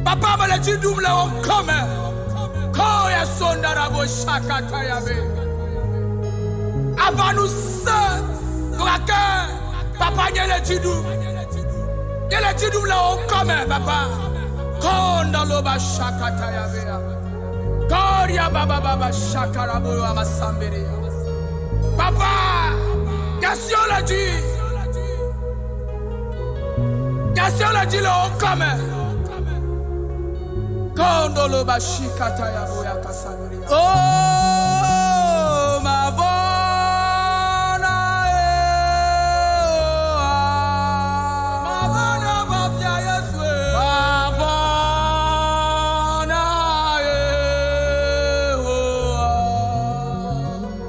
Papa me le dit double on comme quand ya sonda rabo shakata yabe avant nous ça raka papa ne le dit double on comme papa quand dans le ba shakata yabe Koria baba baba shakara bo amasambere papa gasio le dit le on comme Kondolo bashikata ya boya kasabiri. Oh, ma bona ma bona bafya Yesu. Ma bona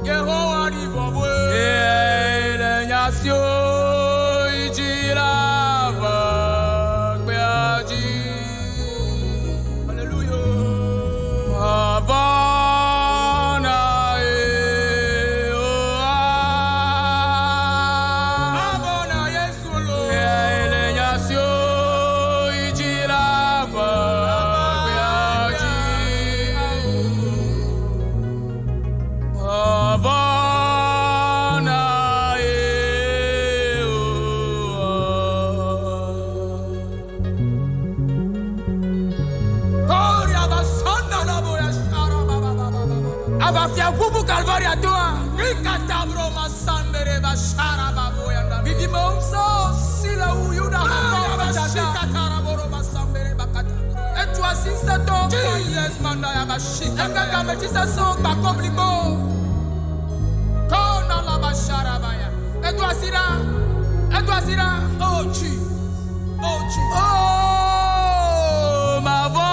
Yehowa ni bobwe. Le nyasio ijira Abafia bubu kalvari atoa ikata bro masambere bashara babo yanda bibi momso sila uyuda hapa bashikata boro masambere bakata etwa sinsa to Jesus manda ya bashika kama tisa so bakomliko kona la bashara baya etwa sira ochi oh mavo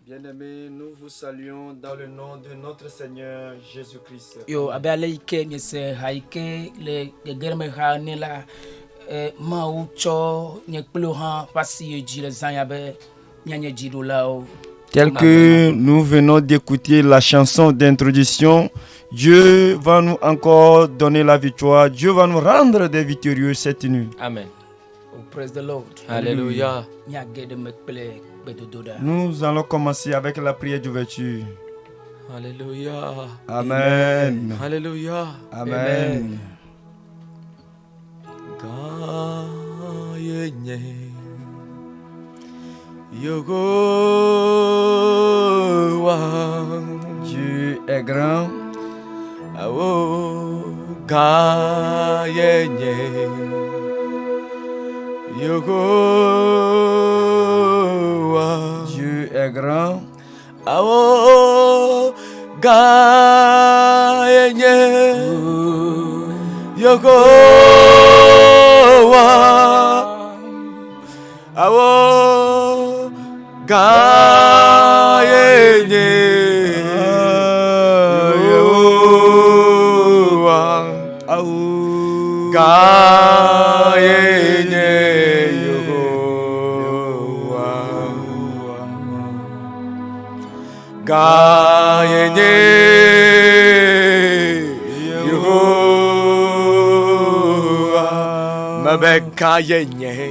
Bien-aimés, nous vous saluons dans le nom de notre Seigneur Jésus-Christ. Yo abalike nyese haike le germe hanela maucho nyekplo han pasi jile zanyabe nyanye jidulao. Tel que nous venons d'écouter la chanson d'introduction, Dieu va nous encore donner la victoire. Dieu va nous rendre des victorieux cette nuit. Amen. Oh, praise the Lord. Alléluia. Nous allons commencer avec la prière d'ouverture. Alléluia. Amen. Alléluia. Amen. Dieu est grand. Dieu est grand. Kayenye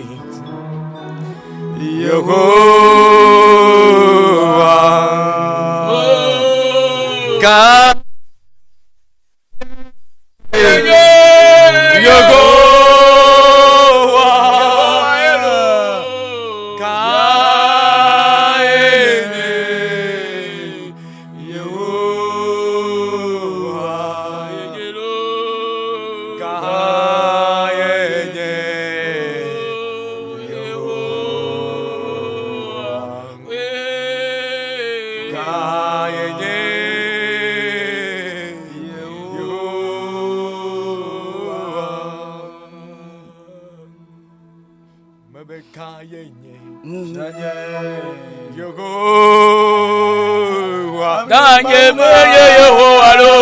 Yehovah Yehovah Ganye meye Yehowa lo.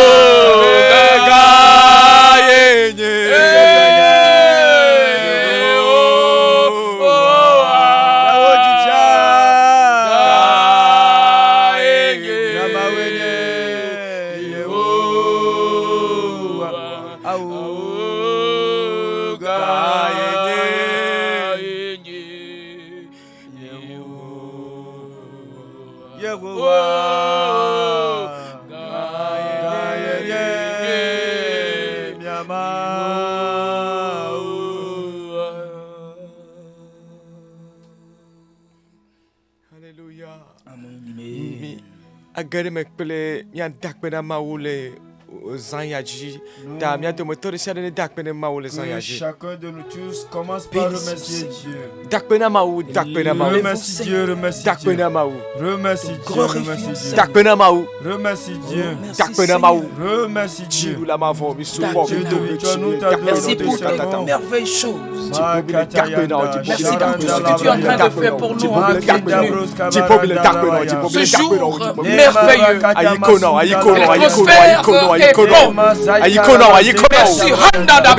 Agare mekpele mian dakpena maule zanyaji da mian de motori sene dakpena maule Que zanyaji chacun de nous tous commence par remercier Dieu. dakpena mau Remercie Dieu, remercie dakpena Dieu. mau Remercie Dieu, remercie Dieu. dakpena mau Remercie Dieu. dakpena mau Remercie Dieu. Dieu la mavo mi subo Dieu de victoire, nous t'adorons, Merci nous pour te tes servons. merveilleuses choses. Merci pour tout ce que tu es en train de faire pour nous en ce jour merveilleux. Merci, Handa da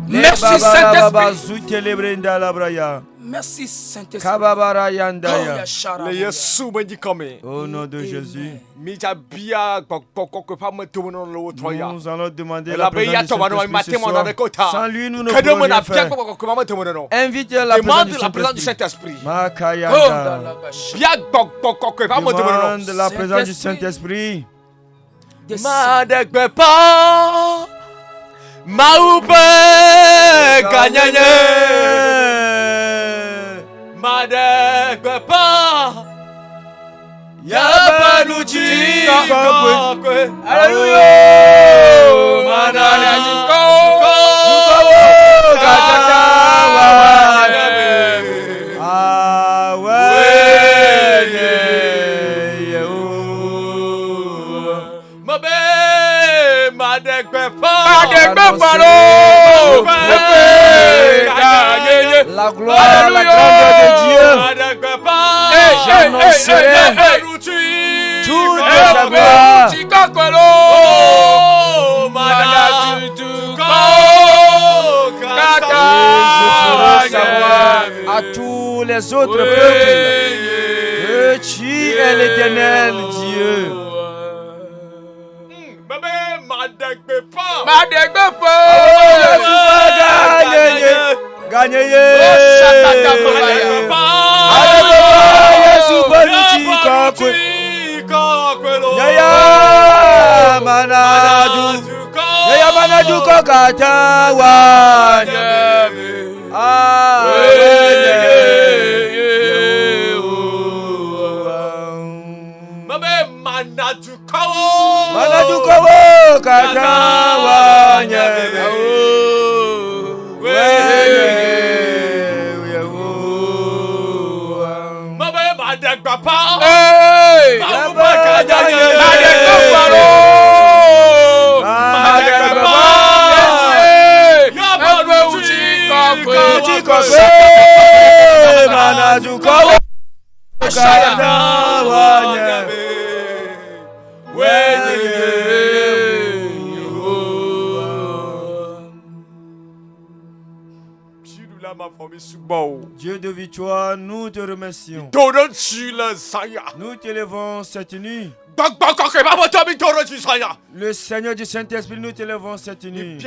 Merci Saint-Esprit. Merci Saint-Esprit. le yesu benji kome Au nom de Jésus, mi ja bia kokko pa mo tomo lo troya nous allons demander la la be ya présence to du mano Saint-Esprit ce matemo na soir. kota Sans lui, nous ne kado pouvons mo na rien bia faire. kokko pa mo tomo no Invitez la présence demande du la présence du Saint-Esprit. Saint-Esprit Makayanda. bia kokko pa mo tomo no Demande la présence du Saint-Esprit. ma de pa maupe kanyanye ma de pa yabanuchi kokwe Alléluia. Ah ouais, yeah, yeah, oh. La gloire, la grandeur de Dieu. J'annoncerai toute sa gloire à tous les autres peuples que tu es l'Éternel Dieu. Gagné. Yaya manadu kokatawa. Manadu kowo katawa. Dieu de victoire, nous te remercions. Nous t'élevons cette nuit. Le Seigneur du Saint-Esprit, nous t'élevons cette nuit.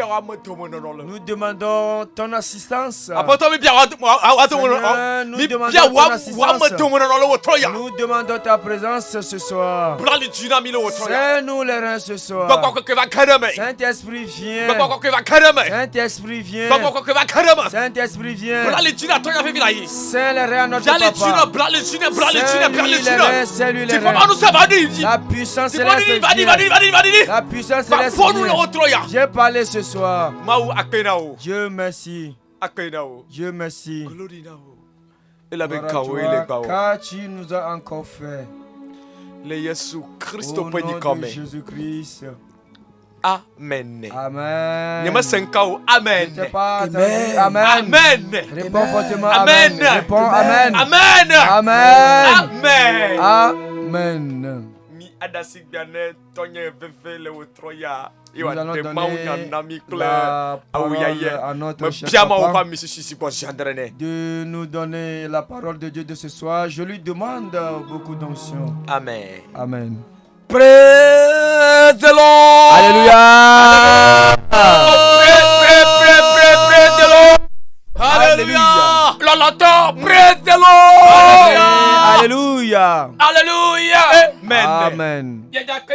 Nous demandons ton assistance. Seigneur, nous demandons ton assistance. Nous demandons ta présence ce soir. Serre-nous les reins ce soir. Saint-Esprit viens. Saint-Esprit viens. Saint-Esprit viens. Serre les reins à notre papa. Serre-lui les reins. La puissance céleste vient. La puissance céleste vient. J'ai parlé ce soir. Dieu merci. Dieu merci. Car tu nous as encore fait. Au nom de Jésus-Christ. Amen. Amen. Nyama senkao. Amen. Je t'ai pas entendu. Amen. Amen. Amen. Réponds fortement. Amen. Amen. Réponds Amen. Amen. Amen. Amen. Amen. Mi adasi biane tonye veve le wotroya. Nous Iwa allons te donner mauna nami la clair. parole Aouyaye. à notre Me cher biama papa opa misisi bo jandrene. de nous donner la parole de Dieu de ce soir. Je lui demande beaucoup d'onction. Amen. Amen. Praise the Lord. Alléluia. Praise the Lord. Hallelujah. Loloto, praise the Lord. Alléluia. Alléluia. Amen. Amen.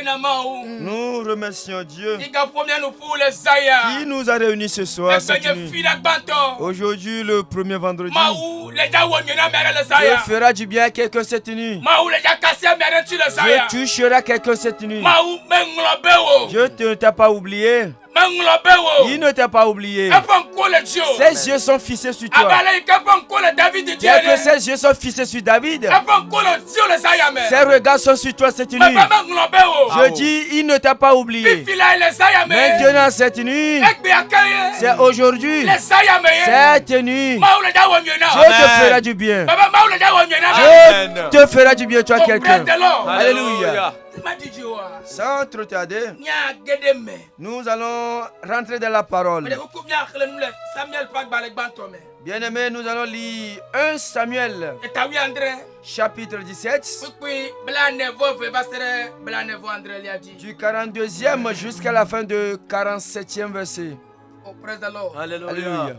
Amen. Nous remercions Dieu Qui qui nous a réunis ce soir, cette nuit. Aujourd'hui, le premier vendredi, Dieu fera du bien à quelqu'un cette nuit. Dieu touchera quelqu'un cette nuit. Dieu ne t'a pas oublié. Il ne t'a pas oublié. Ses yeux sont fixés sur toi. Tel que ses yeux sont fixés sur David, ses regards sont sur toi cette nuit. Je dis, il ne t'a pas oublié. Maintenant, cette nuit, c'est aujourd'hui, cette nuit, Dieu te fera du bien. Dieu te fera du bien, toi, quelqu'un. Alléluia. Sans trop tarder, nous allons rentrer dans la parole. Bien-aimés, nous allons lire 1 Samuel, chapitre 17, du 42e jusqu'à la fin du 47e verset. Alléluia.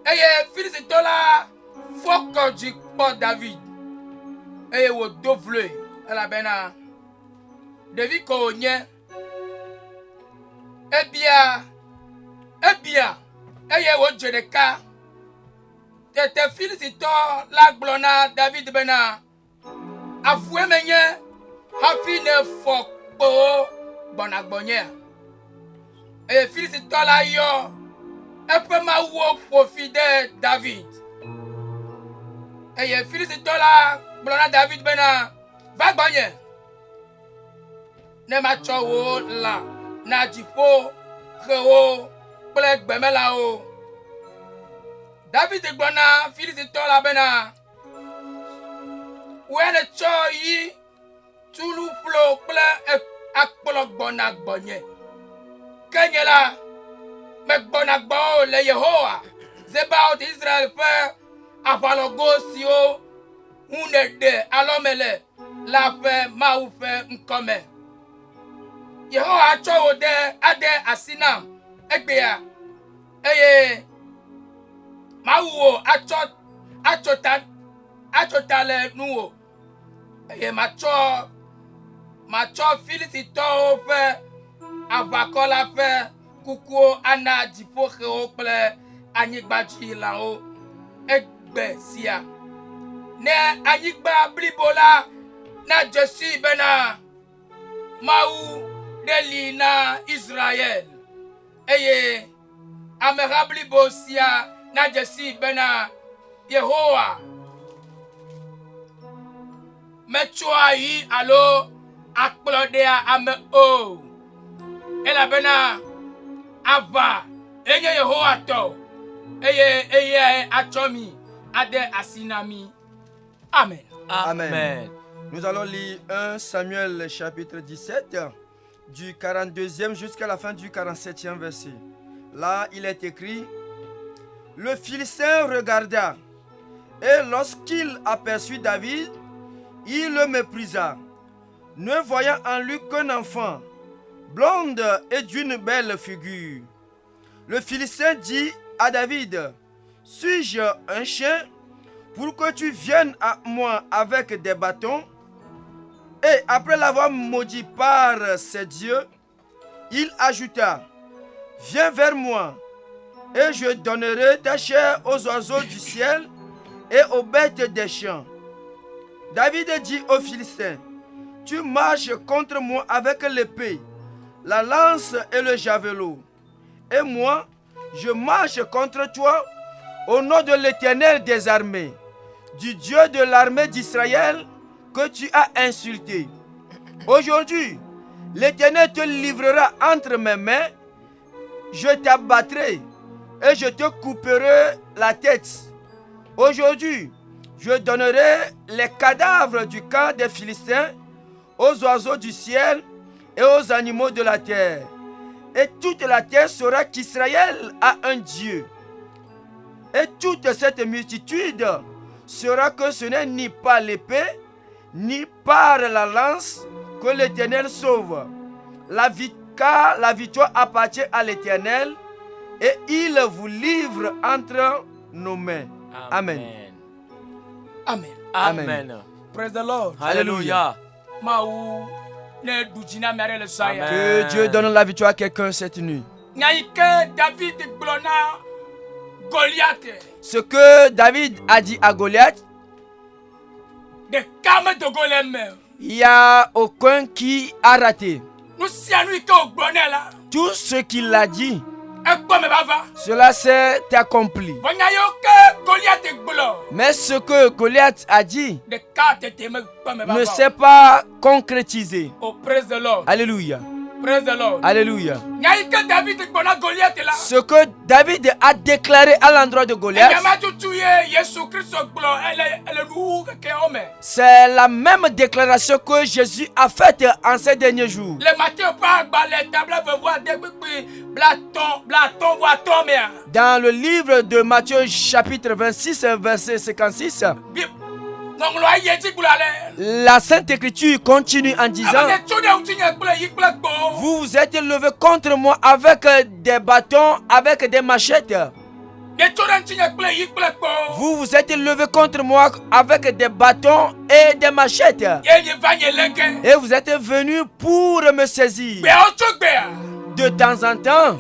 Eye Filisito la foko du port David. Eye wo do vle ala bena David ko nye. Ebia eye wo jedeka. Tete Filisito la glona David bena afwe menye hafi ne foko bonagbonye. Eye Filisito la yo epe ma wo profide David. Eye Filisito la blona David bena vagbanye. Ne ma chowo la na jipo krewo ple gbemela o. David blona Filisito la bena wene cho yi tulu plo ple akpolo gbona gbonye. Kenyela me gbonagbo le Yehowa Zebaoth Israel fe avalogo si o unede alomele la fe ma u fe nkome Yehowa cho ode ade asinam egbea eye ma wo achotale nuwo eye ma cho Filisito fe avakola fe kuku ana jipo kheo ple anyigbaji la o egbe sia ne anyigba blibola na Jesi bena mau deli na Israel eye amera blibo sia na Jesi bena Yehowa mechwa yi alo akplodea ame o ela bena Ava, eye Yehowa to, eye achomi, ade asinami. Amen. Amen. Nous allons lire 1 Samuel chapitre 17, du 42e jusqu'à la fin du 47e verset. Là, il est écrit: Le Philistin regarda, et lorsqu'il aperçut David, il le méprisa, ne voyant en lui qu'un enfant, blonde et d'une belle figure. Le Philistin dit à David: Suis-je un chien pour que tu viennes à moi avec des bâtons? Et après l'avoir maudit par ses dieux, il ajouta: Viens vers moi, et je donnerai ta chair aux oiseaux du ciel et aux bêtes des champs. David dit aux Philistins: Tu marches contre moi avec l'épée, la lance et le javelot. Et moi, je marche contre toi au nom de l'Éternel des armées, du Dieu de l'armée d'Israël que tu as insulté. Aujourd'hui, l'Éternel te livrera entre mes mains, je t'abattrai et je te couperai la tête. Aujourd'hui, je donnerai les cadavres du camp des Philistins aux oiseaux du ciel et aux animaux de la terre. Et toute la terre saura qu'Israël a un Dieu. Et toute cette multitude saura que ce n'est ni par l'épée, ni par la lance que l'Éternel sauve. Car la victoire appartient à l'Éternel et il vous livre entre nos mains. Amen. Amen. Amen. Praise the Lord. Alléluia. Que Dieu donne la victoire à quelqu'un cette nuit. Ce que David a dit à Goliath, il n'y a aucun qui a raté. Tout ce qu'il a dit, cela s'est accompli. Mais ce que Goliath a dit ne s'est pas concrétisé. Oh, praise the Lord. Alléluia. Praise the Lord. Alléluia. Ce que David a déclaré à l'endroit de Goliath, c'est la même déclaration que Jésus a faite en ces derniers jours. Dans le livre de Matthieu chapitre 26 verset 56, la Sainte Écriture continue en disant: vous vous êtes levés contre moi avec des bâtons, avec des machettes. Vous vous êtes levés contre moi avec des bâtons et des machettes. Et vous êtes venus pour me saisir. De temps en temps,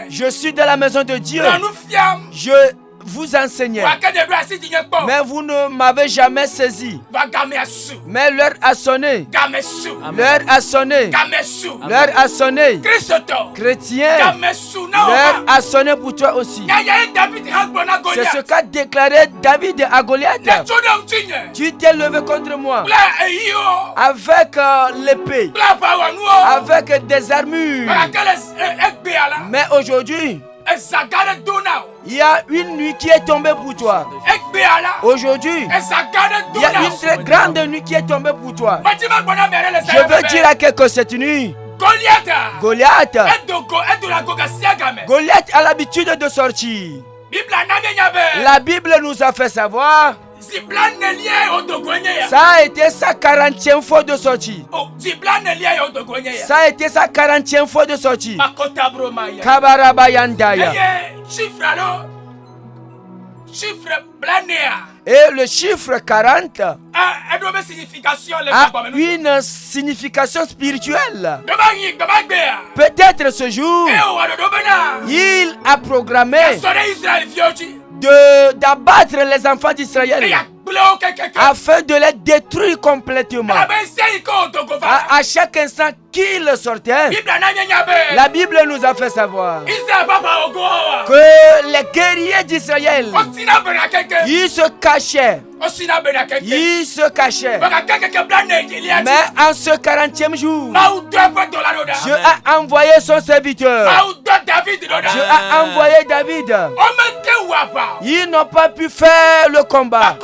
je suis dans la maison de Dieu. Je vous enseignez, mais vous ne m'avez jamais saisi. Mais l'heure a sonné. L'heure a sonné. L'heure a sonné. Chrétien, l'heure a sonné pour toi aussi. C'est ce qu'a déclaré David à Goliath. Tu t'es levé contre moi avec l'épée, avec des armures. Mais aujourd'hui, il y a une nuit qui est tombée pour toi. Aujourd'hui, il y a une très grande nuit qui est tombée pour toi. Je veux dire à quelqu'un cette nuit, Goliath a l'habitude de sortir. La Bible nous a fait savoir, ça a été sa 40e fois de sortie. Ça a été sa 40e fois de sortie. Kabarabayandaya. Et le chiffre 40 a une signification spirituelle. Peut-être ce jour, il a programmé d'abattre les enfants d'Israël afin de les détruire complètement. À chaque instant qu'il sortait, la Bible nous a fait savoir que les guerriers d'Israël, ils se cachaient. Il se cachait. Mais en ce 40e jour, Dieu a envoyé son serviteur. Dieu a envoyé David. Ils n'ont pas pu faire le combat.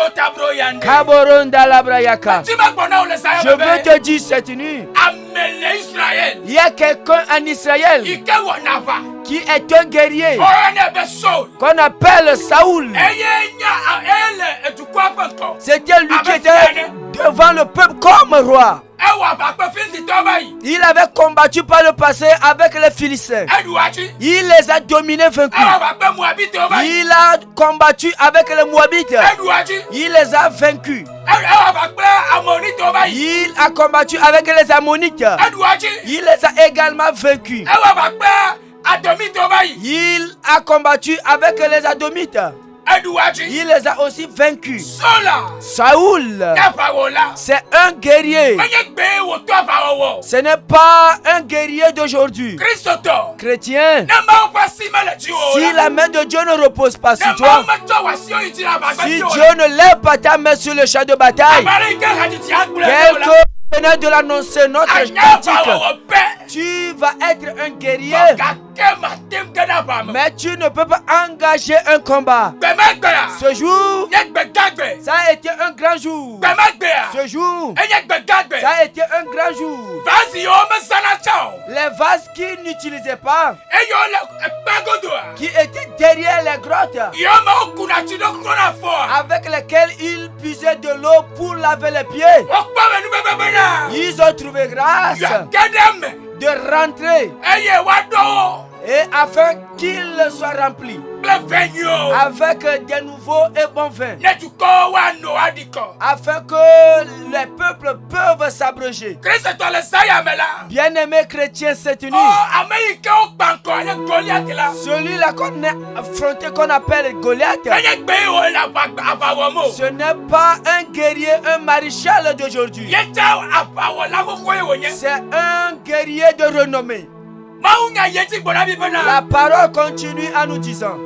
Je veux te dire cette nuit, il y a quelqu'un en Israël qui est un guerrier qu'on appelle Saoul. C'était lui qui était devant le peuple comme roi. Il avait combattu par le passé avec les Philistins. Il les a dominés, vaincus. Il a combattu avec les Moabites. Il les a vaincus. Il a combattu avec les Ammonites. Il les a également vaincus. Il a combattu avec les Adomites. Il les a aussi vaincus. Saoul, c'est un guerrier. Ce n'est pas un guerrier d'aujourd'hui. Chrétien, si la main de Dieu ne repose pas sur toi, si Dieu ne lève pas ta main sur le champ de bataille, quelqu'un venait de l'annoncer, notre cantique, tu vas être un guerrier, mais tu ne peux pas engager un combat. Ce jour, ça a été un grand jour. Ce jour, ça a été un grand jour. Les vases qu'ils n'utilisaient pas, qui étaient derrière les grottes, avec lesquels ils puisaient de l'eau pour laver les pieds, ils ont trouvé grâce de rentrer et afin qu'ils soient remplis avec des nouveaux et bons vins, afin que les peuples peuvent s'abréger. Bien-aimé chrétien, cette nuit, celui-là qu'on a affronté, qu'on appelle Goliath, ce n'est pas un guerrier, un maréchal d'aujourd'hui. C'est un guerrier de renommée. La parole continue en nous disant,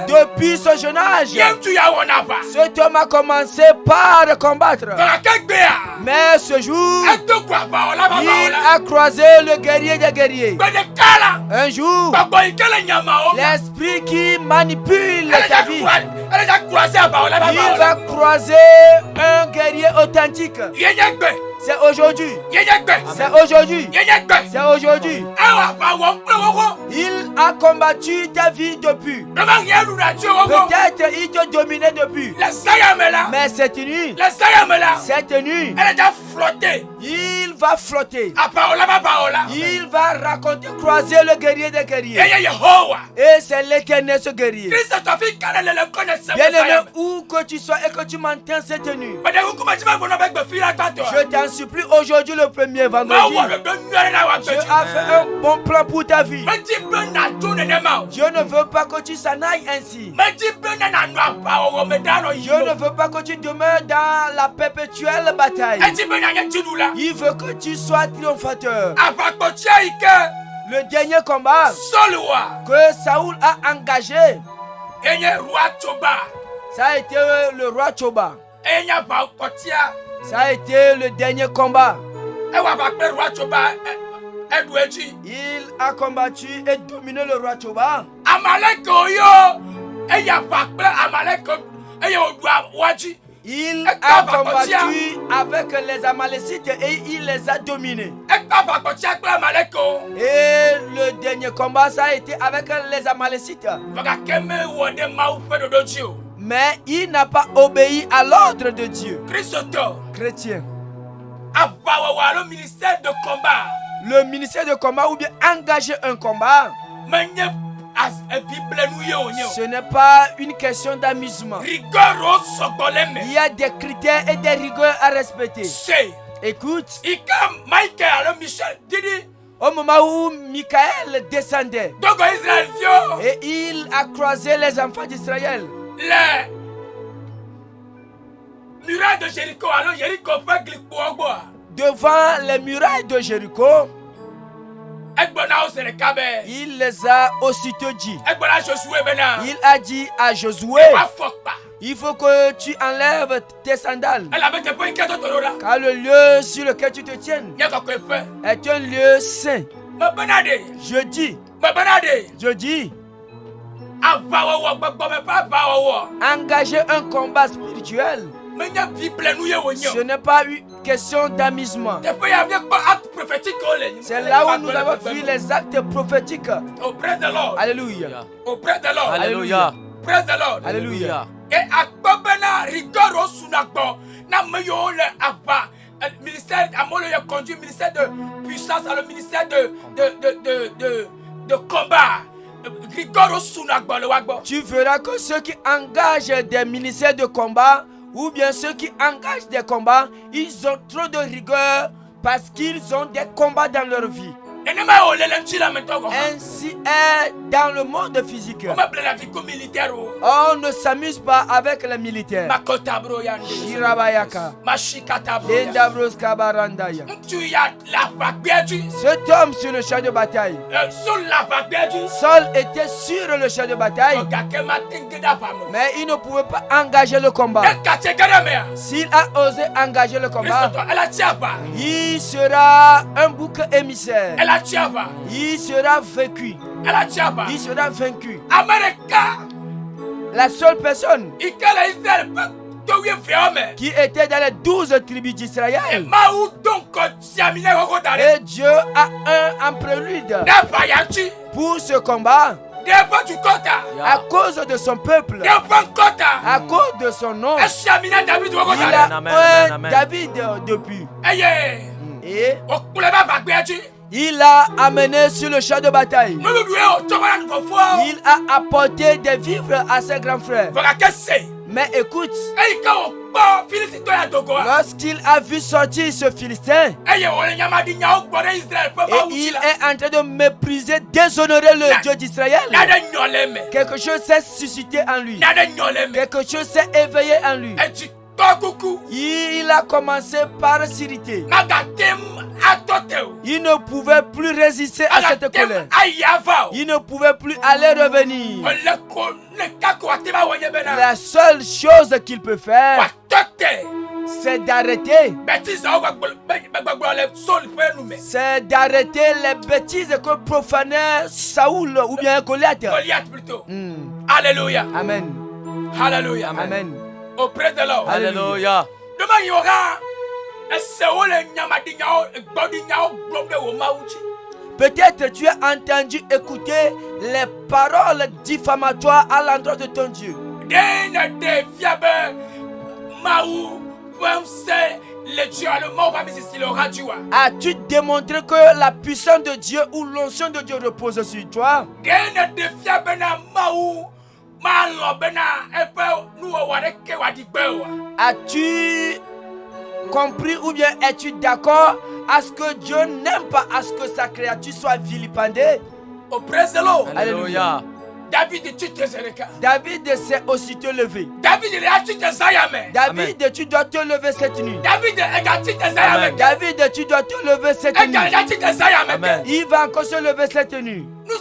depuis son jeune âge, cet homme a commencé par combattre. Mais ce jour, il a croisé le guerrier des guerriers. Un jour, l'esprit qui manipule ta vie, il va croiser un guerrier authentique. C'est aujourd'hui. C'est aujourd'hui. C'est aujourd'hui. Il a combattu ta vie depuis. Peut-être il te dominait depuis. Mais cette nuit, il va flotter. Il va raconter, croiser le guerrier des guerriers. Et c'est l'Éternel, ce guerrier. Bien-aimé, où que tu sois et que tu m'entends cette nuit, je t'en supplie, aujourd'hui le premier vendredi, Dieu a fait un bon plan pour ta vie. Dieu ne veut pas que tu s'en ailles ainsi. Dieu ne veut pas que tu demeures dans la perpétuelle bataille. Il veut que tu sois triomphateur. Le dernier combat que Saoul a engagé, ça a été le roi Choba. Ça a été le dernier combat. Il a combattu et dominé le roi Choba. Il a combattu avec les Amalécites et il les a dominés. Et le dernier combat, ça a été avec les Amalécites. Mais il n'a pas obéi à l'ordre de Dieu. Chrétien. Le ministère de combat ou bien engager un combat, ce n'est pas une question d'amusement. Il y a des critères et des rigueurs à respecter. Écoute, au moment où Michael descendait et il a croisé les enfants d'Israël, les murailles de Jéricho, alors Jéricho fait glikboagboa. Devant les murailles de Jéricho, il les a aussitôt dit. Il a dit à Josué, il faut que tu enlèves tes sandales, car le lieu sur lequel tu te tiens est un lieu saint. Je dis, engager un combat spirituel, ce n'est pas une question d'amusement. C'est là où nous avons vu les actes prophétiques. Alléluia. Alléluia. Alléluia. Et à Bobena rigoro sunagbo na meyo le aba ministère amolo ya conduit ministère de puissance à le ministère de combat. Tu verras que ceux qui engagent des ministères de combat ou bien ceux qui engagent des combats, ils ont trop de rigueur parce qu'ils ont des combats dans leur vie. Ainsi est dans le monde physique. On ne s'amuse pas avec les militaires. Shirabayaka. Lendabros Kabarandaya. Cet homme sur le champ de bataille. Saul était sur le champ de bataille. Mais il ne pouvait pas engager le combat. S'il a osé engager le combat, il sera un bouc émissaire. Il sera vaincu. Il sera vaincu. La seule personne qui était dans les 12 tribus d'Israël. Et Dieu a un en prélude pour ce combat. À cause de son peuple, à cause de son nom, il a un David depuis. Et il l'a amené sur le champ de bataille. Il a apporté des vivres à ses grands frères. Mais écoute, lorsqu'il a vu sortir ce Philistin, et il est en train de mépriser, déshonorer le Dieu d'Israël, quelque chose s'est suscité en lui. Quelque chose s'est éveillé en lui. Il a commencé par s'irriter. Il ne pouvait plus résister à cette colère. Il ne pouvait plus aller revenir. La seule chose qu'il peut faire, c'est d'arrêter. C'est d'arrêter les bêtises que profanait Saoul ou bien Goliath. Alléluia. Amen. Alléluia. Amen. Auprès de l'homme. Alléluia. Demain il y aura. Peut-être tu as entendu écouter les paroles diffamatoires à l'endroit de ton Dieu. As-tu démontré que la puissance de Dieu ou l'onction de Dieu repose sur toi? As-tu compris ou bien es-tu d'accord à ce que Dieu n'aime pas à ce que sa créature soit vilipendée? Oh, praise the Lord. Alléluia. David s'est aussitôt levé. David, tu dois te lever cette nuit. David, tu dois te lever cette nuit. Il va encore se lever cette nuit. Tout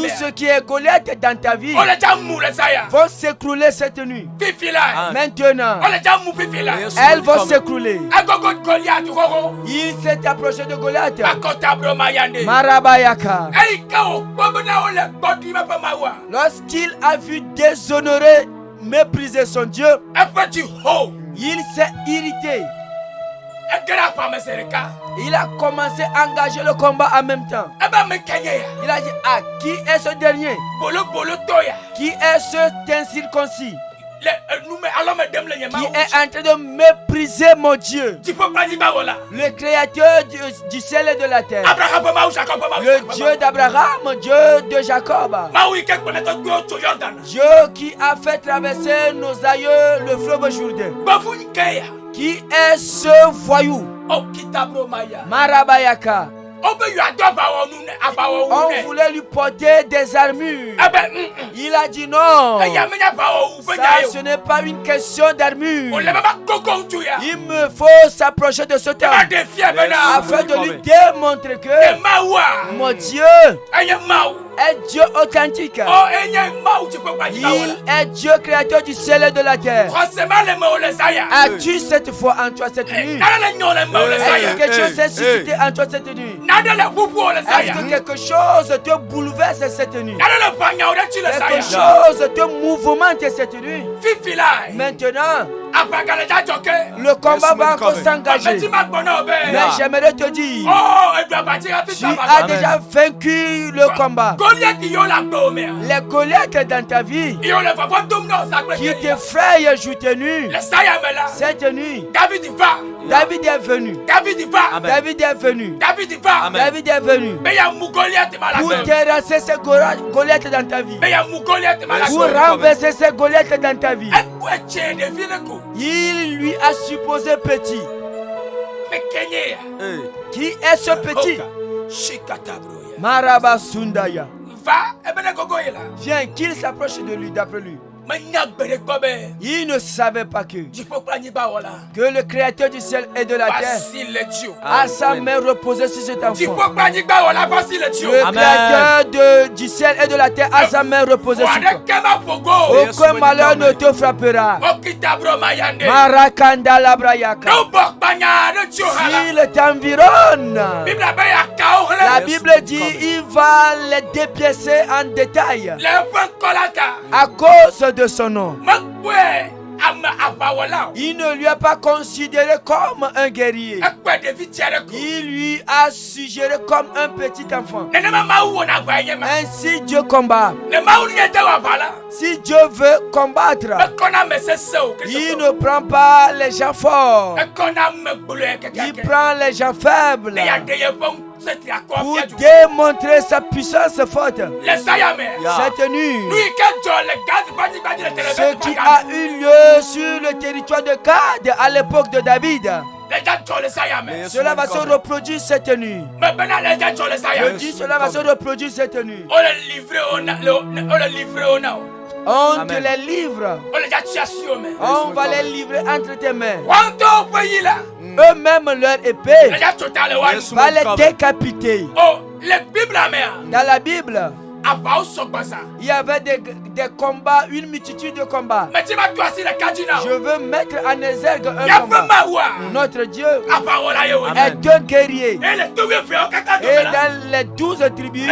ce qui est Goliath dans ta vie vont s'écrouler cette nuit. Maintenant, elles vont s'écrouler. Il s'est approché de Goliath. Marabayaka. Lorsqu'il a vu déshonorer, mépriser son Dieu, il s'est irrité. Il a commencé à engager le combat en même temps. Il a dit, ah, qui est ce dernier? Qui est ce incirconcis? Qui est en train de mépriser mon Dieu, le créateur du ciel et de la terre, le Dieu d'Abraham, Dieu de Jacob, Dieu qui a fait traverser nos aïeux le fleuve Jourdain. Qui est ce voyou? Marabayaka. On voulait lui porter des armures. Il a dit non. Ça, ce n'est pas une question d'armure. Il me faut s'approcher de ce terme afin de lui démontrer que mon Dieu est Dieu authentique. Il est Dieu créateur du ciel et de la terre. As-tu cette foi en toi cette nuit? Est-ce que quelque chose s'est suscité en toi cette nuit? Est-ce que quelque chose te bouleverse cette nuit? Quelque chose te mouvemente cette nuit? Maintenant, le combat va encore s'engager. Mais j'aimerais te dire, tu as déjà vaincu le combat. Les Goliaths dans ta vie qui t'effrayent jour et nuit, cette nuit, David est venu. David est venu. David est venu pour terrasser ces Goliaths dans ta vie, pour renverser ces Goliaths dans ta vie. Il lui a supposé petit. Qui est ce petit? Maraba Sundaya. Viens, qu'il s'approche de lui, d'après lui. Il ne savait pas que le Créateur du ciel et de la terre a sa main reposée sur cet enfant. Le Créateur du ciel et de la terre a sa main reposée sur toi. Aucun malheur ne te frappera. Marakanda Labrayaka. S'il t'environne, la Bible dit il va les dépiécer en détail à cause de son nom. Il ne lui a pas considéré comme un guerrier. Il lui a suggéré comme un petit enfant. Ainsi Dieu combat. Si Dieu veut combattre, il ne prend pas les gens forts. Il prend les gens faibles pour démontrer sa puissance forte. Cette nuit, ce qui a eu lieu sur le territoire de Gad à l'époque de David, cela va se reproduire cette nuit. Je dis cela va se reproduire cette nuit. On te les livre. On va les livrer entre tes mains. Eux-mêmes, leur épée va les décapiter. Dans la Bible, il y avait des combats, une multitude de combats. Je veux mettre en exergue un combat. Notre Dieu est un guerrier. Et dans les 12 tribus,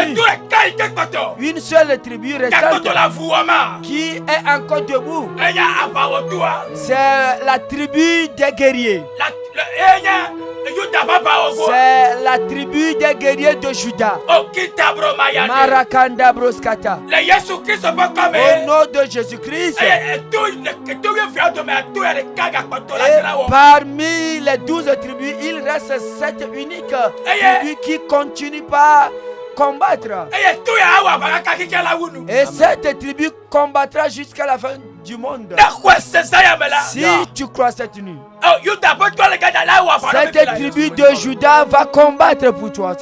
une seule tribu restante qui est encore debout, c'est la tribu des guerriers. C'est la tribu des guerriers de Juda. Marakanda Broskata. Au nom de Jésus-Christ. Et parmi les 12 tribus, il reste cette unique tribu qui continue pas combattre. Et cette tribu combattra jusqu'à la fin du monde. Si tu crois cette nuit, cette tribu de Juda va combattre pour toi.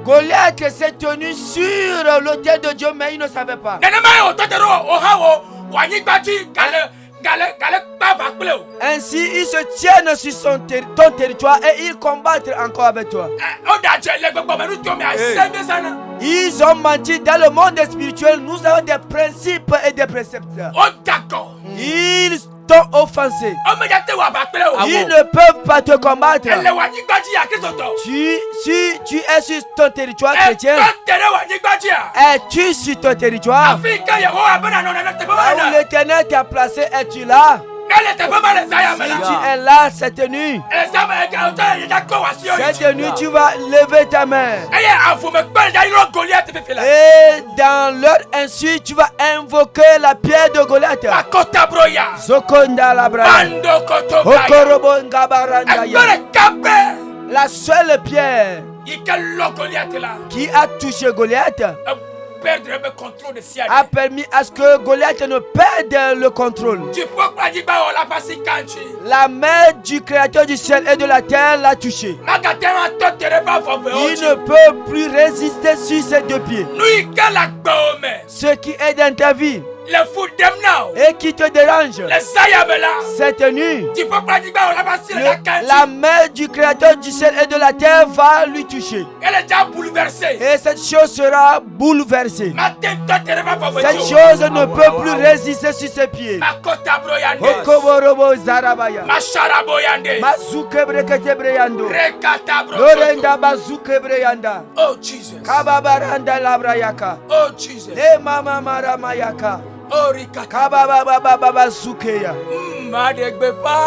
Goliath s'est tenu sur l'autel de Dieu, mais il ne savait pas. Ainsi, ils se tiennent sur ton territoire et ils combattent encore avec toi. Ils ont menti dans le monde spirituel. Nous avons des principes et des préceptes. Ils t'ont offensé. Ils ne peuvent pas te combattre. Si tu es sur ton territoire chrétien, es-tu sur ton territoire? Là où l'Éternel t'a placé, es-tu là? Si tu es là cette nuit, tu vas lever ta main. Et dans leur insulte, tu vas invoquer la pierre de Goliath. Zokonda la braya. Okorobo ngabarandaya. La seule pierre qui a touché Goliath a permis à ce que Goliath ne perde le contrôle. La main du Créateur du ciel et de la terre l'a touché. Il ne peut plus résister sur ses deux pieds. Ce qui est dans ta vie et qui te dérange cette nuit, la main du Créateur du ciel et de la terre va lui toucher. Et cette chose sera bouleversée. Cette chose ne peut plus résister sur ses pieds. Okoborobo Zarabaya. Mazuke brekete breyando. Lorenda bazuke breyanda. Oh Jesus. Kababaranda labrayaka. Oh Jesus. Le mama maramayaka. Oh Rika. Kabababa zukeya. Madegbepa.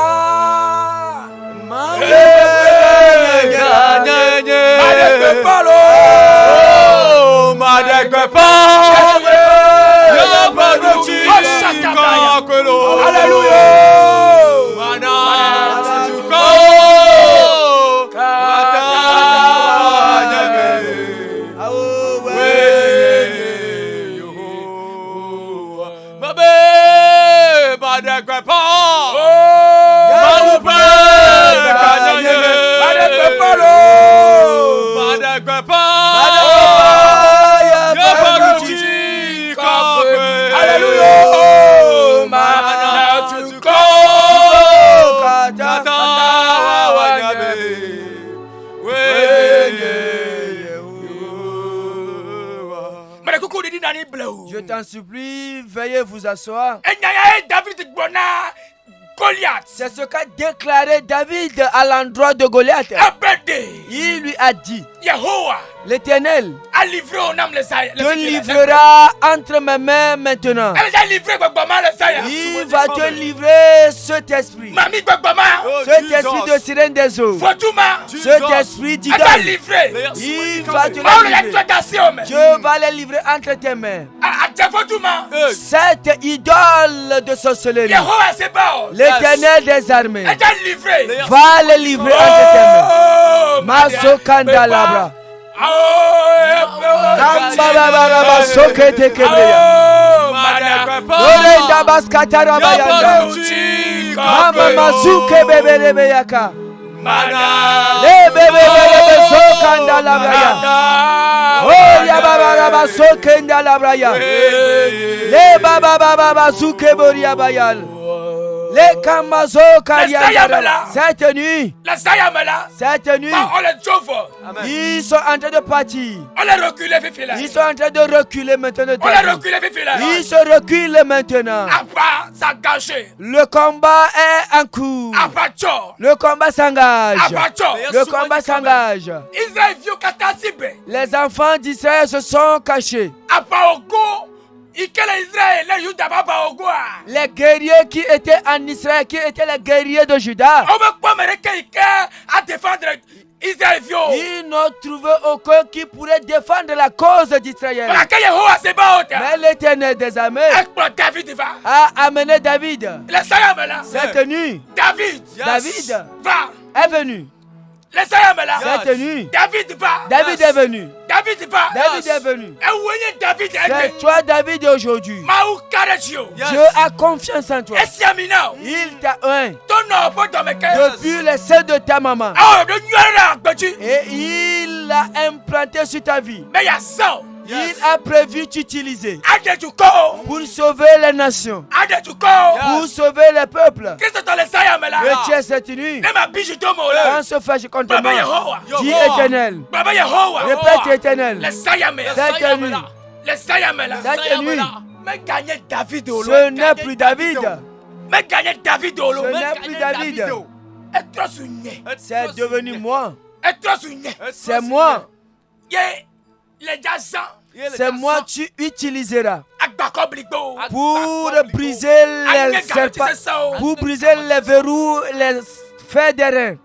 Madegbepa lo. Madegbepa. Hallelujah. Mana. Je t'en supplie, veuillez vous asseoir. C'est ce qu'a déclaré David à l'endroit de Goliath. Il lui a dit, l'Éternel te livrera entre mes mains maintenant. Il va te livrer cet esprit. Cet esprit de sirène des eaux. Cet esprit d'idole. Il va te livrer. Dieu va les livrer entre tes mains. Cette idole de sorcellerie, l'Éternel des armées va les livrer entre tes mains. Maso Kandalabra. Kambalabara sokete kebreya. Orenda baskatara bayanda. Mama mazuke bebelebeyaka. Le bebelebe sokandalabra. Oh ya baba baba sokendalabra. Le baba baba zuke boria bayal. Les Kamazo Kariya. Cette nuit, ils sont en train de partir. Ils sont en train de reculer maintenant. Ils se reculent maintenant. Le combat est en cours. Le combat s'engage. Le combat s'engage. Les enfants d'Israël se sont cachés. Les guerriers qui étaient en Israël, qui étaient les guerriers de Juda, ils n'ont trouvé aucun qui pourrait défendre la cause d'Israël. Mais l'Éternel des armées a amené David. Cette nuit, David est venu. Cette nuit, David est venu. David est venu. C'est toi, David, aujourd'hui. Dieu a confiance en toi. Il t'a oint depuis le sein de ta maman. Et il l'a implanté sur ta vie. Il a prévu t'utiliser pour sauver les nations, pour sauver les peuples. Que tu es cette nuit, quand se fâche contre moi, dis Éternel, répète Éternel, cette nuit, ce n'est plus David, c'est devenu moi, c'est moi. C'est moi tu utiliseras pour briser les serpents, pour briser les verrous, les fers d'airain.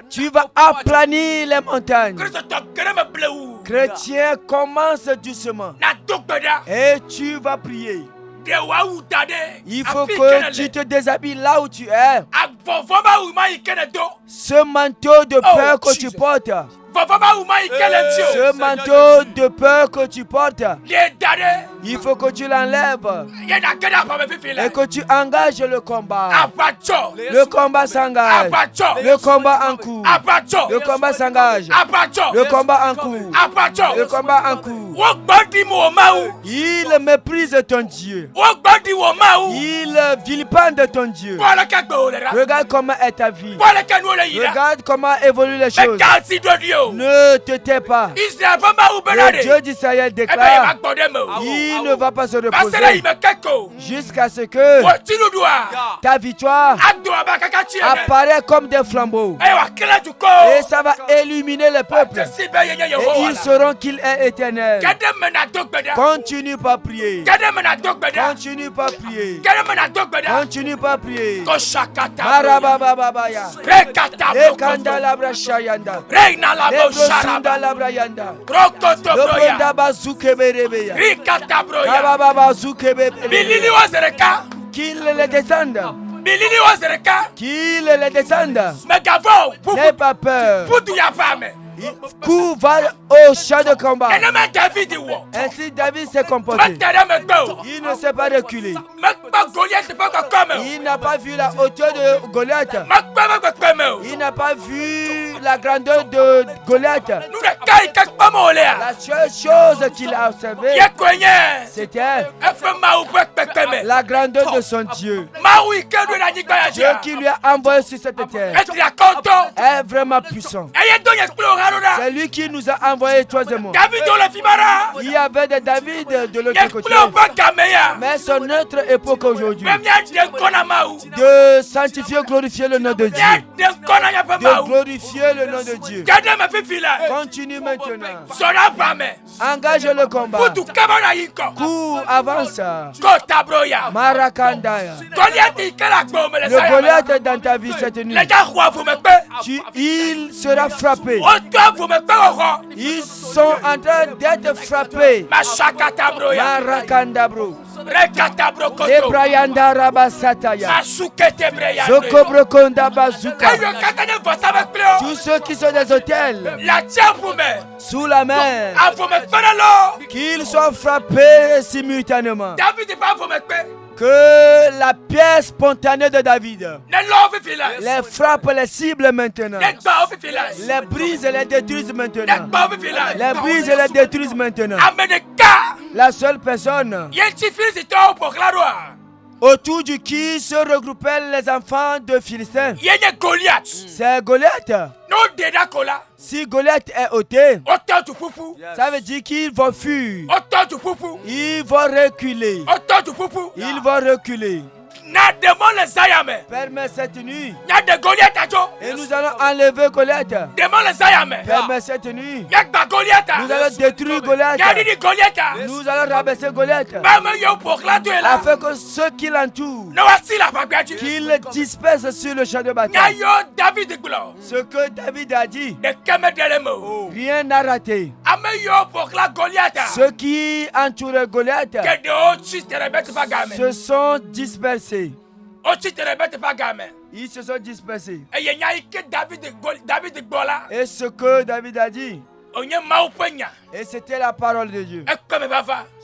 Tu vas aplanir les montagnes. Chrétien, commence doucement et tu vas prier. Il faut que tu te déshabilles là où tu es. Ce manteau de peur que tu portes, ce manteau de peur que tu portes, il faut que tu l'enlèves et que tu engages le combat. Le combat s'engage. Le combat en cours. Le combat s'engage. Le combat en cours. Le combat en cours. Il méprise ton Dieu. Il vilipende ton Dieu. Regarde comment est ta vie. Regarde comment évoluent les choses. Ne te tais pas. Le Dieu d'Israël déclare, il ne va pas se reposer jusqu'à ce que ta victoire apparaît comme des flambeaux. Et ça va illuminer le peuple. Et ils sauront qu'il est éternel. Continue pas à prier. Continue pas à prier. Continue pas à prier. Marabababaya. Ekandalabra shayanda. Lebrosunda labrayanda. Lobronda bazukeberebeya. Kababa bazukeberebeya. Qu'il les descende. Qu'il les descende. N'aie pas peur. Coup va au champ de combat. Ainsi David s'est comporté. Il ne s'est pas reculé. Il n'a pas vu la hauteur de Goliath. Il n'a pas vu la grandeur de Goliath. La seule chose qu'il a observée, c'était la grandeur de son Dieu. Dieu qui lui a envoyé sur cette terre est vraiment puissant. C'est lui qui nous a envoyé toi et moi. Il y avait des David de l'autre côté. Mais c'est notre époque aujourd'hui de sanctifier, glorifier le nom de Dieu. De glorifier le nom de Dieu. Continue maintenant. Engage le combat. Cours, avance. Marakandaya. Le Goliath est dans ta vie cette nuit. Il sera frappé. Ils sont en train d'être frappés. Marakandabro. Ebrayanda Rabasataya. Zokobrokonda Bazuka. Tous ceux qui sont des hôtels sous la mer, qu'ils soient frappés simultanément. Que la pièce spontanée de David les frappe, les cible maintenant. Les brise et les détruise maintenant. Les brise et les détruise maintenant. La seule personne autour du qui se regroupaient les enfants de Philistins, c'est Goliath. Si Goliath est ôté, ça veut dire qu'ils vont fuir. Ils vont reculer. Ils vont reculer. Permets cette nuit. Et nous allons enlever Goliath. Permets cette nuit. Nous allons détruire Goliath. Nous allons rabaisser Goliath. Afin que ceux qui l'entourent, qu'ils dispersent sur le champ de bataille. Ce que David a dit, rien n'a raté. Ceux qui entourent Goliath se sont dispersés. Ils se sont dispersés. Et ce que David a dit, et c'était la parole de Dieu.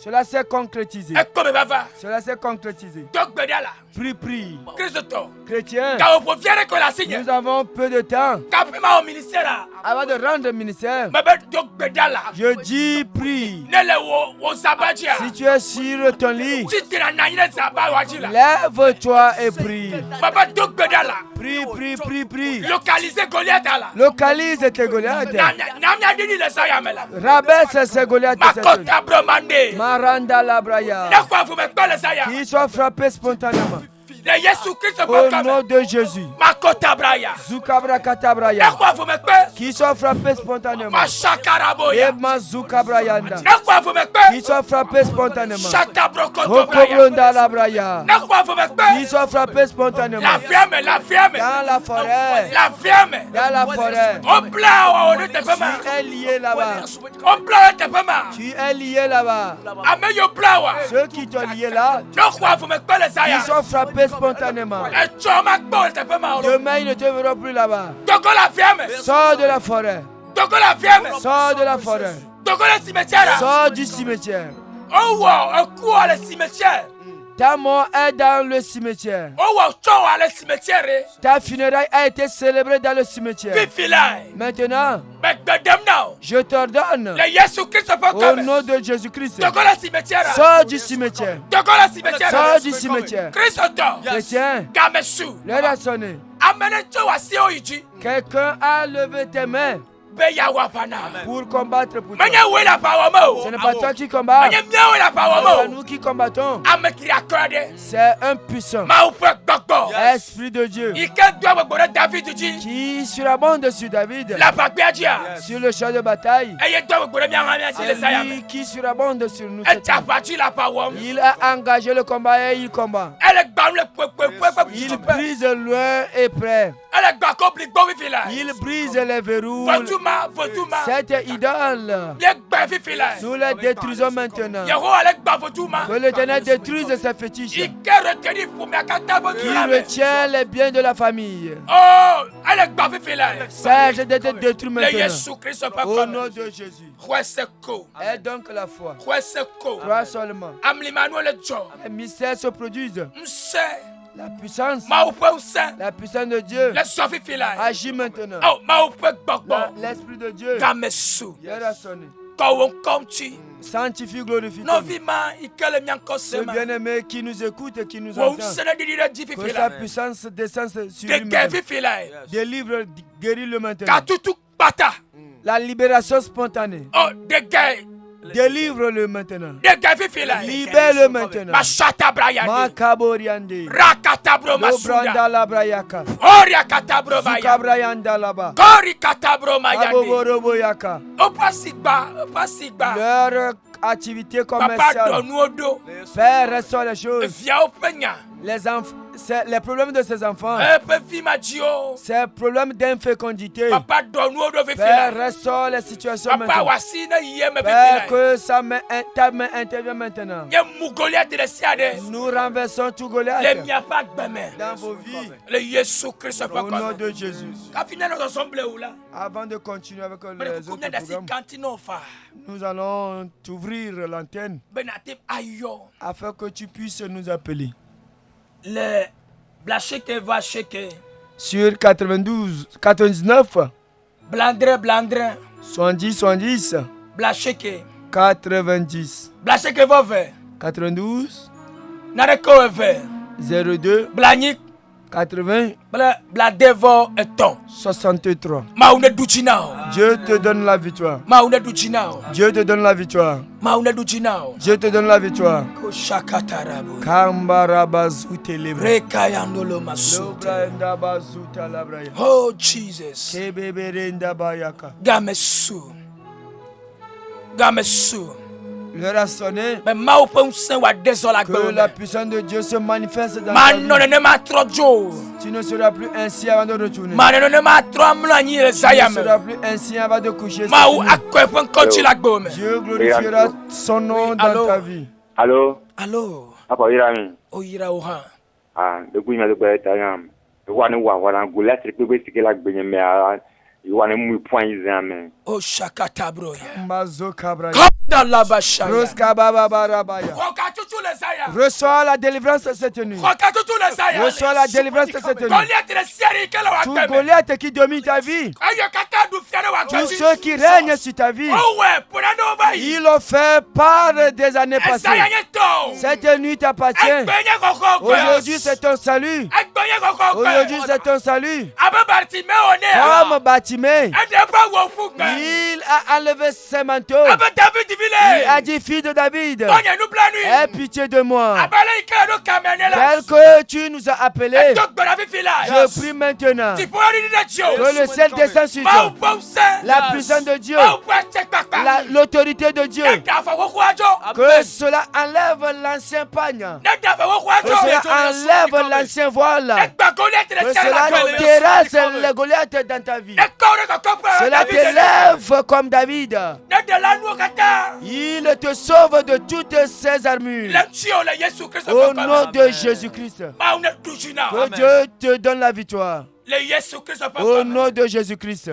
Cela s'est concrétisé. Cela s'est concrétisé. Prie. Chrétien, nous avons peu de temps avant de rendre le ministère. Je dis prie. Si tu es sur ton lit, lève-toi et prie. Prie. Localise tes Goliaths. Rabaisse ces Goliaths. Maranda Labraya. Qu'ils soient frappés spontanément. Au nom de Jésus. Zukabra Katabraya. Qui soit frappé spontanément. Ema Zukabrayanda. Qui soit frappé spontanément. Okobronda Labraya. Qui soit frappé spontanément. Dans la forêt. Dans la forêt. Tu es lié là-bas. Tu es lié là-bas. Ceux qui t'ont lié là, qui sont frappés spontanément. Demain, ils ne te verront plus là-bas. Sors de la forêt. Sors de la forêt. Sors du cimetière. Ta mort est dans le cimetière. Ta funéraille a été célébrée dans le cimetière. Maintenant, je t'ordonne, au nom de Jésus-Christ, sors du cimetière. Sors du cimetière. Chrétien, l'heure a sonné. Quelqu'un a levé tes mains pour combattre pour toi. Ce n'est pas toi qui combats, c'est nous qui combattons. C'est un puissant Esprit de Dieu qui surabonde sur David, sur le champ de bataille. C'est lui qui surabonde sur nous. Il a engagé le combat et il combat. Il brise loin et près. Il brise les verrous. Cette idole, nous la détruisons maintenant. Que l'Éternel détruise ces fétiches qui retient les biens de la famille. Sage d'être détruit maintenant. Au nom de Jésus. Aie donc la foi. Crois seulement. Les mystères se produisent. La puissance de Dieu agit maintenant. L'Esprit de Dieu a sonné. Sanctifie, glorifie. Ce bien-aimé qui nous écoute et qui nous entend, que sa puissance descende sur lui-même. Délivre, guéris-le maintenant. La libération spontanée. Oh, dégage. Délivre-le maintenant. Dégage, Libère-le maintenant. Machata Brayande. Makaboriande. Rakatabro Lobranda Masuda. la brayaka. Oria Katabro Bayande. Zukabrayanda laba. Kori Katabro Mayande. Aboboroboyaka. Opasigba. Leur activité Papa commerciale. donne au dos. Père, restaure les choses. Via au peigna. Les problèmes de ces enfants. Ces problèmes d'infécondité. Papa donne au dos. Père, restaure les situations maintenant. Père, que ta main intervienne maintenant. Nous renversons tout Goliath dans vos vies. Au nom de Jésus. Avant de continuer avec les autres programmes, nous allons t'ouvrir l'antenne afin que tu puisses nous appeler. Le Blacheke va checker. Sur 92, 99. Blandre. 70. Blacheke. 90. Blacheke va faire. 92. Nareko va 02. Blagnik. 80. Bladevo et ton. 63. Maoune Duchinao. Dieu te donne la victoire. Maoune Duchinao. Dieu te donne la victoire. Maoune Duchinao. Dieu te donne la victoire. Koshakatarabo. Kambarabazutelebra. Rekayandolo masuta. Oh Jesus. Kebeberendabayaka. Gamesu. L'heure a sonné. Que la puissance de Dieu se manifeste dans ta vie. Tu ne seras plus ainsi avant de retourner. Tu ne seras plus ainsi avant de coucher. Dieu glorifiera son nom dans ta vie. Allô? Apa irami? Oha. Ah, de kunya de kwa tayam. Wani wana gula tripe sikela gbenye me ara. Wani mu point izame. Oh shakata bro. Mazo kabra. Dalabasha. Roska baba barabaya. Reçois la délivrance cette nuit. Reçois la délivrance cette nuit. Tout Goliath qui domine ta vie. Tous ceux qui règnent sur ta vie. Ils l'ont fait par des années passées. Cette nuit t'appartient. Aujourd'hui c'est ton salut. Aujourd'hui c'est ton salut. Comme Bartimée. Il a enlevé ses manteaux. Il a dit, fille de David, aie pitié de moi. Tel que tu nous as appelés, je prie maintenant que le ciel descende sur toi. La puissance de Dieu, l'autorité de Dieu, que cela enlève l'ancien pagne, que cela enlève l'ancien voile, que cela terrasse les Goliaths dans ta vie. Cela t'élève comme David. Il te sauve de toutes ces armures. Au nom de Jésus-Christ. Que Dieu te donne la victoire. Au nom de Jésus-Christ.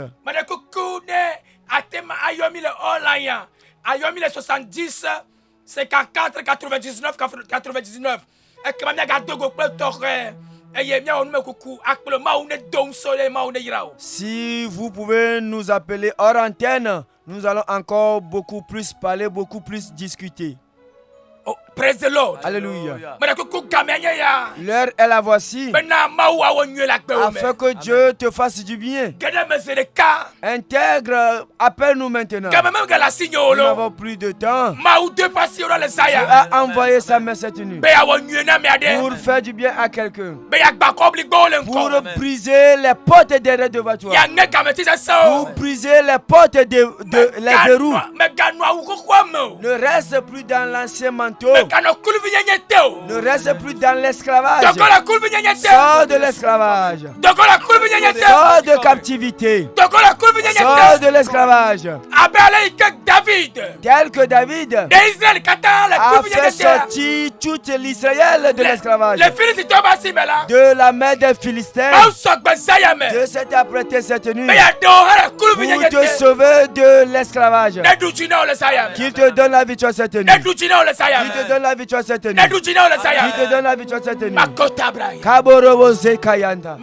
Ayomi le 70 54 99 99. Si vous pouvez nous appeler hors antenne, nous allons encore beaucoup plus parler, beaucoup plus discuter. Oh, praise the Lord. Alléluia. L'heure est la voici. Afin que Dieu te fasse du bien. Intègre, appelle-nous maintenant. Nous n'avons plus de temps. Dieu a envoyé sa main cette nuit pour faire du bien à quelqu'un. Pour briser les portes derrière devant toi. Pour briser les portes les verrous. Ne reste plus dans l'ancien manteau. Ne reste plus dans l'esclavage. Sors de l'esclavage. Sors de captivité. Sors de l'esclavage. Tel que David a fait sortir toute l'Israël de l'esclavage. De la main des Philistins. Dieu s'est apprêté cette nuit pour te sauver de l'esclavage. Qu'il te donne la victoire cette nuit. Qu'il te donne la victoire cette nuit. Qu'il te donne la victoire cette nuit. Kaborobo Zekayanda.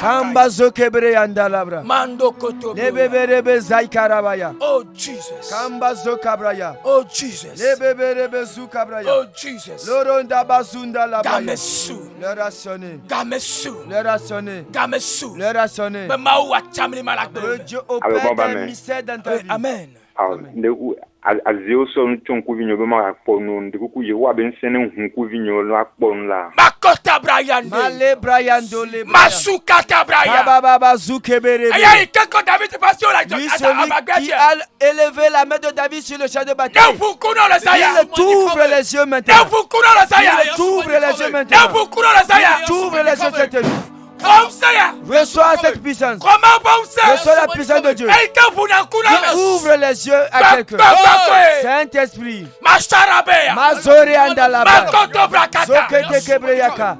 Kambazo Kebreyanda Labra. Nebeberebe Zaikarabaya. Oh Jesus. Kambazo Kabraya. Oh Jesus. Nebeberebe Zukabraya. Oh Jesus. Loronda Bazunda Labaya. Gamesu. Le rationner. Gamesu. Le rationner. Gamesu. Le rationner. Que Dieu opère un mystère dans ta vie. Amen. Azio son chonku vinyo bema akpono ndikuku ye wa bensene hunku vinyo lo akpon la Makota Brian Male Brian Dole Masukata Brian Baba Zukebere. Aïe quand David est passé là lui celui qui a élevé la main de David sur le champ de bataille. Il t'ouvre les yeux maintenant. Il t'ouvre les yeux maintenant. Il t'ouvre les yeux cette nuit. Reçois cette puissance. Reçois la puissance de Dieu. Il ouvre les yeux à quelqu'un. Saint-Esprit. Mazori andalaba. Zokete kebreyaka.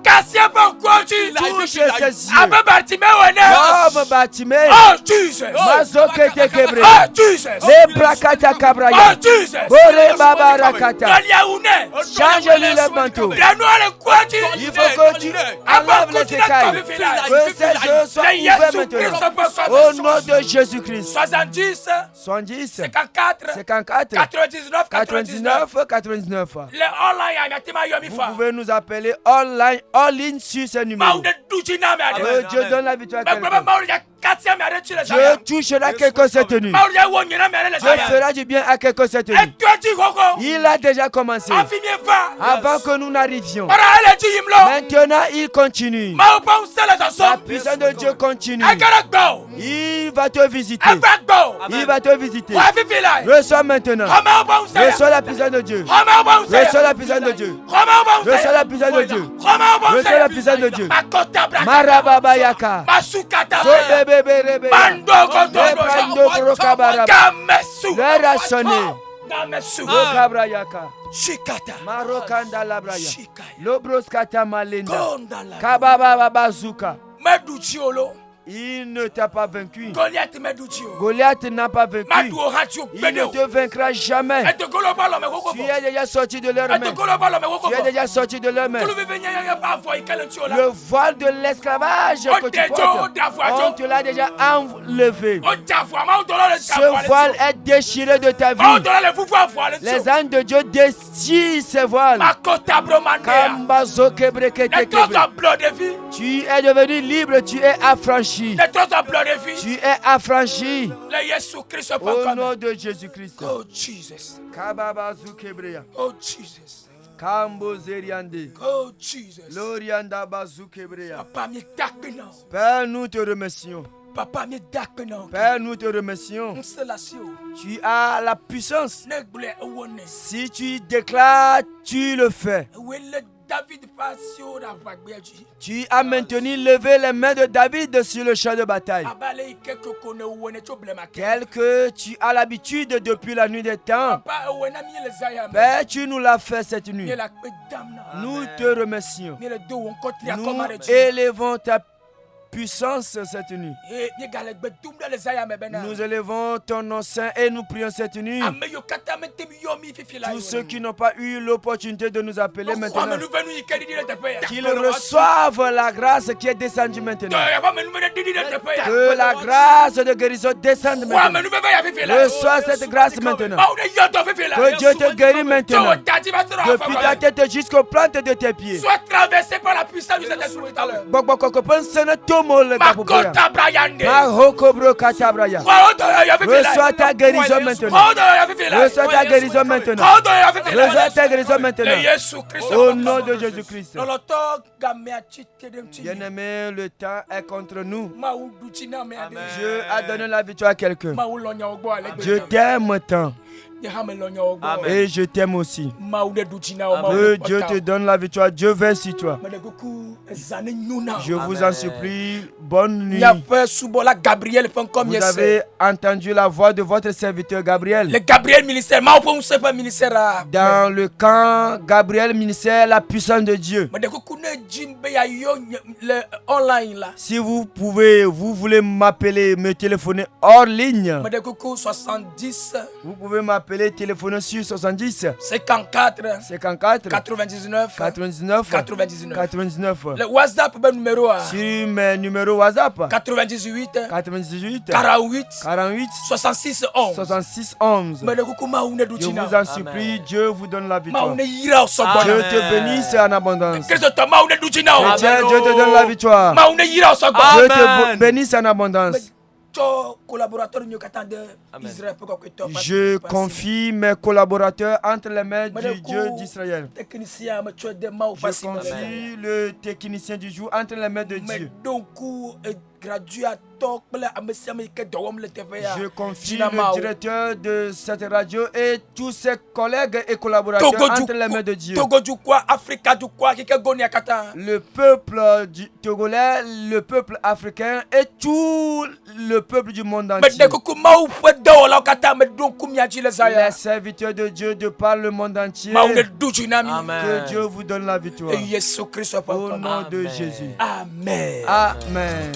Touche ses yeux. Comme Bartimée. Mazokete kebre. Le brakata kabraya. Bore baba rakata. Change-lui le manteau. Il faut que tu enlèves les écailles. Que ces yeux soient ouverts maintenant. Au nom de Jésus-Christ. 70, 54, 99. Vous pouvez nous appeler all-in sur ce numéro. Que Dieu donne la victoire à quelqu'un. Dieu touchera quelqu'un cette nuit. Dieu fera du bien à quelqu'un cette nuit. Il a déjà commencé. Avant que nous n'arrivions. Maintenant, il continue. La puissance de Dieu continue. Il va te visiter. Il va te visiter. Reçois maintenant. Reçois la puissance de Dieu. Reçois la puissance de Dieu. Reçois la puissance de Dieu. Reçois la puissance de Dieu. Marababa Yaka. Sobebebe. Lebrando Brokabaraba. L'heure a sonné. Brokabra Yaka. Marokanda Labraya. Lobroskata Malenda. Kababa Bazuka. Il ne t'a pas vaincu. Goliath n'a pas vaincu. Il ne te vaincra jamais. Tu es déjà sorti de leur main. Tu es déjà sorti de leur main. Le voile de l'esclavage que tu portes, on te l'a déjà enlevé. Ce voile est déchiré de ta vie. Les ânes de Dieu déchirent ce voile. Tu es devenu libre, tu es affranchi. Tu es affranchi. Au nom de Jésus-Christ. Oh Jesus. Oh Jesus. Kambo Zeriande. Oh Jesus. Lorianda Bazukebrea. Père, nous te remercions. Père, nous te remercions. Tu as la puissance. Si tu déclares, tu le fais. Tu as maintenu levé les mains de David sur le champ de bataille. Tel que tu as l'habitude depuis la nuit des temps. Père, tu nous l'as fait cette nuit. Nous te remercions. Nous élevons ta puissance cette nuit. Nous élevons ton nom saint et nous prions cette nuit. Tous ceux qui n'ont pas eu l'opportunité de nous appeler maintenant, qu'ils reçoivent la grâce qui est descendue maintenant. Que la grâce de guérison descende maintenant. Reçois cette grâce maintenant. Que Dieu te guérit maintenant. Depuis ta tête jusqu'aux plantes de tes pieds. Sois traversé par la puissance du Saint-Esprit. Reçois ta guérison maintenant. Reçois ta guérison maintenant. Reçois ta guérison maintenant. Au nom de Jésus-Christ. Bien-aimé, le temps est contre nous. Dieu a donné la victoire à quelqu'un. Dieu t'aime tant. Et je t'aime aussi. Que Dieu te donne la victoire. Dieu veille sur toi. Je vous en supplie, bonne nuit. Vous avez entendu la voix de votre serviteur Gabriel. Le Gabriel ministère. Dans le camp Gabriel ministère, la puissance de Dieu. Si vous pouvez, vous voulez m'appeler, me téléphoner hors ligne. 70. Vous pouvez m'appeler, téléphoner sur 70 54 54 99 99 99. 99. Le WhatsApp numéro Sur mes numéros WhatsApp 98 98 48 48 66 11. 66 11. Je vous en supplie, Dieu vous donne la victoire. Dieu te bénisse en abondance. Chrétien, Dieu te donne la victoire. Dieu te bénisse en abondance. Je confie mes collaborateurs entre les mains du Dieu d'Israël. Je confie le technicien du jour entre les mains de Dieu. Je confie le directeur de cette radio et tous ses collègues et collaborateurs entre les mains de Dieu. Le peuple togolais, le peuple africain et tout le peuple du monde entier. Les serviteurs de Dieu de par le monde entier. Que Dieu vous donne la victoire. Au nom de Jésus. Amen. Amen.